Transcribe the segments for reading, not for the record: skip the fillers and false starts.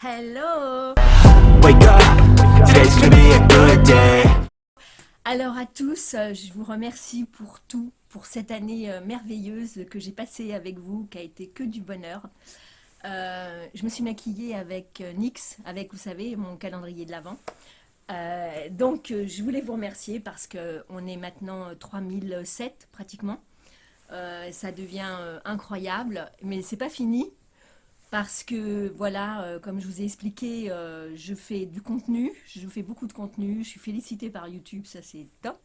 Hello! Wake up, today's gonna be a good day. Alors à tous, je vous remercie pour tout, pour cette année merveilleuse que j'ai passée avec vous, qui a été que du bonheur. Je me suis maquillée avec NYX, avec, vous savez, mon calendrier de l'Avent. Donc je voulais vous remercier parce qu'on est maintenant 3007 pratiquement. Ça devient incroyable, mais c'est pas fini. Parce que voilà, comme je vous ai expliqué, je fais du contenu, je fais beaucoup de contenu, je suis félicitée par YouTube, ça c'est top.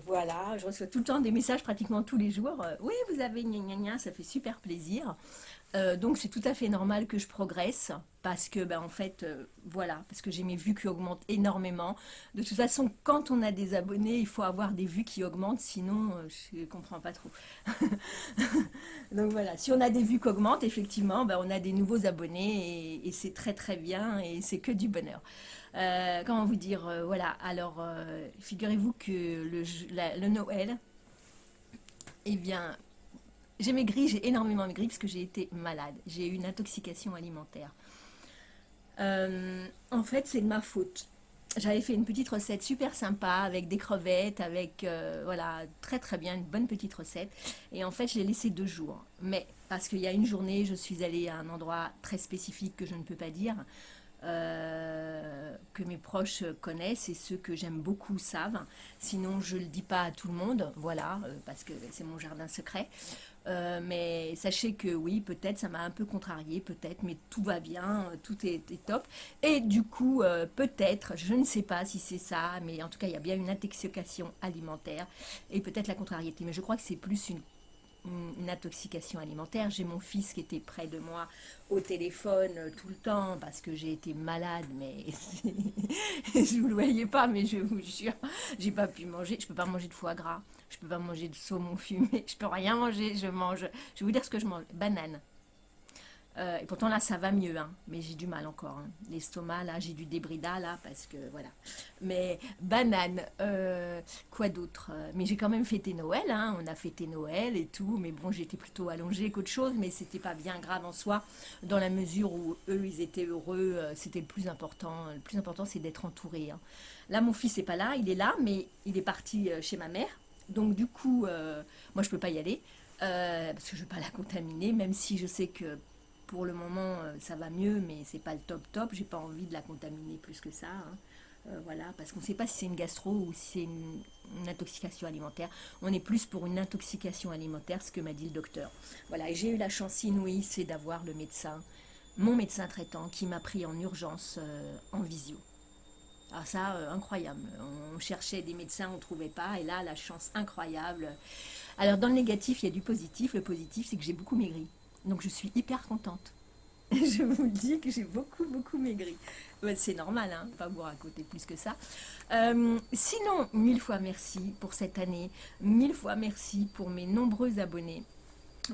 Voilà, je reçois tout le temps des messages pratiquement tous les jours. Oui, vous avez gna gna gna, ça fait super plaisir. Donc c'est tout à fait normal que je progresse parce que ben, en fait voilà, parce que j'ai mes vues qui augmentent énormément. De toute façon, quand on a des abonnés, il faut avoir des vues qui augmentent, sinon je ne comprends pas trop. Donc voilà, si on a des vues qui augmentent, effectivement, ben, on a des nouveaux abonnés et c'est très très bien et c'est que du bonheur. Comment vous dire, voilà, alors figurez-vous que le Noël, eh bien, j'ai maigri, j'ai énormément maigri parce que j'ai été malade. J'ai eu une intoxication alimentaire. En fait, c'est de ma faute. J'avais fait une petite recette super sympa avec des crevettes, avec voilà, très très bien, une bonne petite recette. Et en fait, je l'ai laissé 2 jours. Mais parce qu'il y a une journée, je suis allée à un endroit très spécifique que je ne peux pas dire, que mes proches connaissent et ceux que j'aime beaucoup savent. Sinon, je ne le dis pas à tout le monde, voilà, parce que c'est mon jardin secret. Mais sachez que oui, peut-être ça m'a un peu contrarié, peut-être, mais tout va bien, tout est top. Et du coup, peut-être, je ne sais pas si c'est ça, mais en tout cas, il y a bien une intoxication alimentaire et peut-être la contrariété. Mais je crois que c'est plus une intoxication alimentaire. J'ai mon fils qui était près de moi au téléphone tout le temps parce que j'ai été malade, mais je vous le voyez pas, mais je vous jure, j'ai pas pu manger. Je peux pas manger de foie gras, je peux pas manger de saumon fumé, je peux rien manger. Je mange, je vais vous dire ce que je mange, banane. Et pourtant là ça va mieux, hein, mais j'ai du mal encore, hein. L'estomac là, j'ai du débrida là parce que voilà. Mais banane, quoi d'autre? Mais j'ai quand même fêté Noël, hein. On a fêté Noël et tout, mais bon j'étais plutôt allongée qu'autre chose, mais c'était pas bien grave en soi, dans la mesure où eux ils étaient heureux, c'était le plus important. Le plus important c'est d'être entouré, hein. Là mon fils est pas là, il est là, mais il est parti chez ma mère, donc du coup moi je peux pas y aller. Parce que je ne veux pas la contaminer, même si je sais que pour le moment, ça va mieux, mais c'est pas le top top. J'ai pas envie de la contaminer plus que ça, hein. Voilà, parce qu'on ne sait pas si c'est une gastro ou si c'est une intoxication alimentaire. On est plus pour une intoxication alimentaire, ce que m'a dit le docteur. Voilà, et j'ai eu la chance inouïe, c'est d'avoir le médecin, mon médecin traitant, qui m'a pris en urgence en visio. Ah ça, incroyable. On cherchait des médecins, on ne trouvait pas, et là, la chance incroyable. Alors dans le négatif, il y a du positif. Le positif, c'est que j'ai beaucoup maigri. Donc je suis hyper contente. Je vous le dis que j'ai beaucoup, beaucoup maigri. Ouais, c'est normal, hein, pas vous raconter plus que ça. Sinon, 1000 fois merci pour cette année. 1000 fois merci pour mes nombreux abonnés.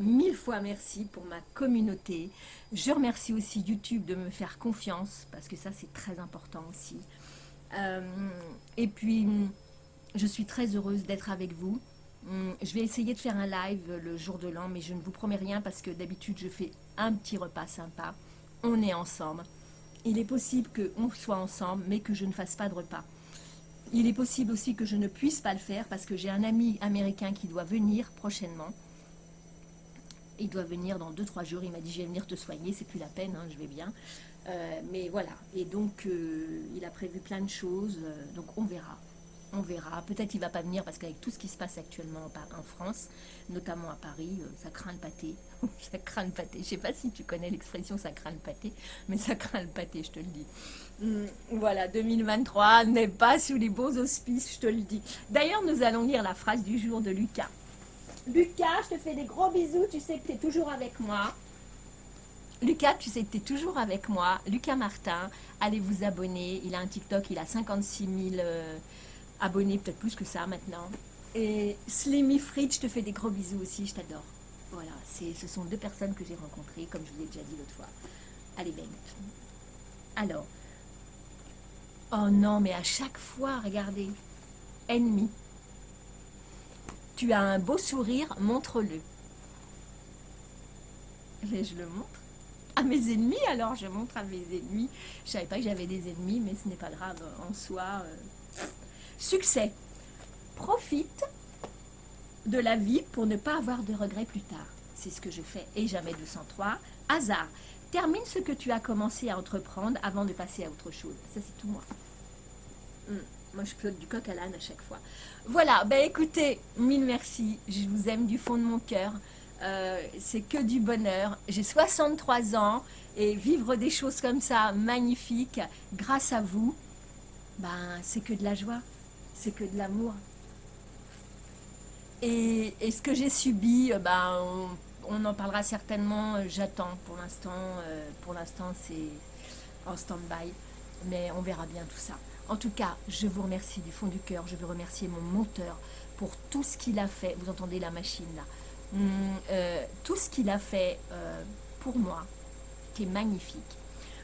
1000 fois merci pour ma communauté. Je remercie aussi YouTube de me faire confiance, parce que ça, c'est très important aussi. Euh, et puis, je suis très heureuse d'être avec vous. Je vais essayer de faire un live le jour de l'an, mais je ne vous promets rien parce que d'habitude je fais un petit repas sympa. On est ensemble. Il est possible qu'on soit ensemble, mais que je ne fasse pas de repas. Il est possible aussi que je ne puisse pas le faire parce que j'ai un ami américain qui doit venir prochainement. Il doit venir dans 2 3 jours. Il m'a dit je vais venir te soigner, c'est plus la peine, hein, je vais bien. Mais voilà. Et donc il a prévu plein de choses. Donc on verra. On verra. Peut-être il va pas venir parce qu'avec tout ce qui se passe actuellement en France, notamment à Paris, ça craint le pâté. Ça craint le pâté. Je sais pas si tu connais l'expression ça craint le pâté, mais ça craint le pâté, je te le dis. Voilà, 2023 n'est pas sous les beaux auspices, je te le dis. D'ailleurs, nous allons lire la phrase du jour de Lucas. Lucas, je te fais des gros bisous, tu sais que tu es toujours avec moi. Lucas, tu sais que tu es toujours avec moi. Lucas Martin, allez vous abonner. Il a un TikTok, il a 56 000 abonnés, peut-être plus que ça maintenant. Et Slimmy Fritz, je te fais des gros bisous aussi, je t'adore. Voilà, ce sont 2 personnes que j'ai rencontrées, comme je vous l'ai déjà dit l'autre fois. Allez, Ben. Alors, oh non, mais à chaque fois, regardez. Ennemi, tu as un beau sourire, montre-le. Mais je le montre. à mes ennemis, alors je montre à mes ennemis. Je savais pas que j'avais des ennemis, mais ce n'est pas grave en soi. Succès. Profite de la vie pour ne pas avoir de regrets plus tard. C'est ce que je fais et jamais 203. Hasard. Termine ce que tu as commencé à entreprendre avant de passer à autre chose. Ça, c'est tout moi. Moi, je flotte du coq à l'âne à chaque fois. Voilà, ben écoutez, mille merci. Je vous aime du fond de mon cœur. C'est que du bonheur. J'ai 63 ans et vivre des choses comme ça, magnifiques, grâce à vous, ben, c'est que de la joie, c'est que de l'amour. Et ce que j'ai subi, ben, on en parlera certainement. J'attends pour l'instant, c'est en stand-by, mais on verra bien tout ça. En tout cas, je vous remercie du fond du cœur. Je veux remercier mon monteur pour tout ce qu'il a fait. Vous entendez la machine là, tout ce qu'il a fait pour moi, qui est magnifique.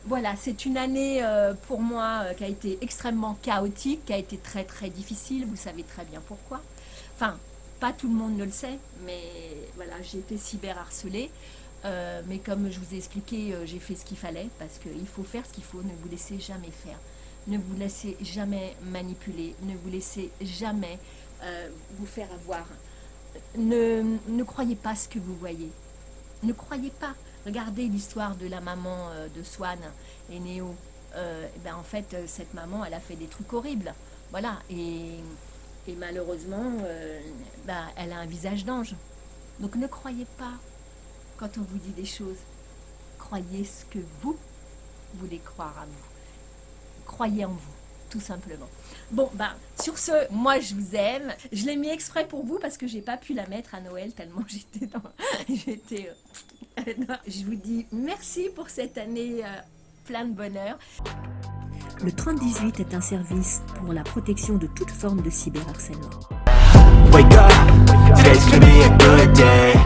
Voilà, c'est une année pour moi qui a été extrêmement chaotique, qui a été très très difficile. Vous savez très bien pourquoi. Enfin, pas tout le monde ne le sait, mais voilà, j'ai été cyberharcelée. Mais comme je vous ai expliqué, j'ai fait ce qu'il fallait, parce qu'il faut faire ce qu'il faut, ne vous laissez jamais faire. Ne vous laissez jamais manipuler, ne vous laissez jamais vous faire avoir. Ne croyez pas ce que vous voyez. Ne croyez pas. Regardez l'histoire de la maman de Swan et Néo. Ben en fait, cette maman, elle a fait des trucs horribles. Voilà, et malheureusement, ben, elle a un visage d'ange. Donc ne croyez pas quand on vous dit des choses. Croyez ce que vous voulez croire à vous. Croyez en vous, tout simplement. Bon, ben, sur ce, moi je vous aime. Je l'ai mis exprès pour vous parce que j'ai pas pu la mettre à Noël tellement j'étais dans... Je vous dis merci pour cette année plein de bonheur. Le 3018 est un service pour la protection de toute forme de cyberharcèlement. Wake up, today's gonna be a good day.